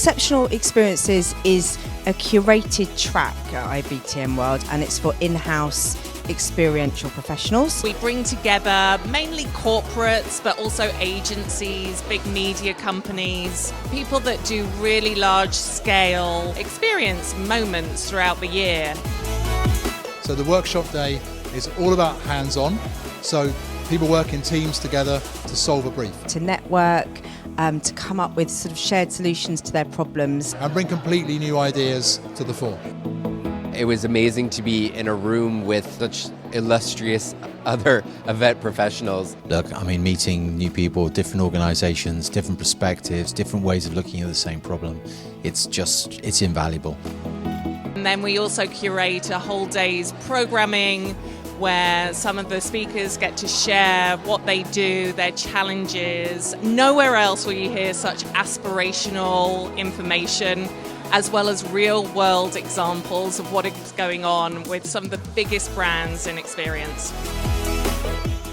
Exceptional Experiences is a curated track at IBTM World, and it's for in-house experiential professionals. We bring together mainly corporates, but also agencies, big media companies, people that do really large-scale experience moments throughout the year. So the workshop day is all about hands-on, so people work in teams together to solve a brief. To network, to come up with sort of shared solutions to their problems. And bring completely new ideas to the fore. It was amazing to be in a room with such illustrious other event professionals. Look, I mean, meeting new people, different organizations, different perspectives, different ways of looking at the same problem, it's invaluable. And then we also curate a whole day's programming where some of the speakers get to share what they do, their challenges. Nowhere else will you hear such aspirational information, as well as real-world examples of what is going on with some of the biggest brands in experience.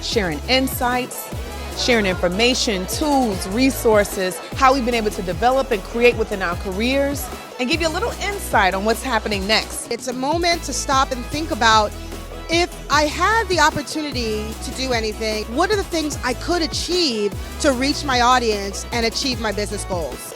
Sharing insights, sharing information, tools, resources, how we've been able to develop and create within our careers, and give you a little insight on what's happening next. It's a moment to stop and think about, if I had the opportunity to do anything, what are the things I could achieve to reach my audience and achieve my business goals?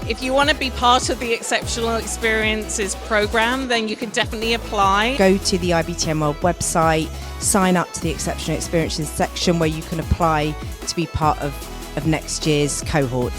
If you want to be part of the Exceptional Experiences program, then you can definitely apply. Go to the IBTM World website, sign up to the Exceptional Experiences section where you can apply to be part of next year's cohort.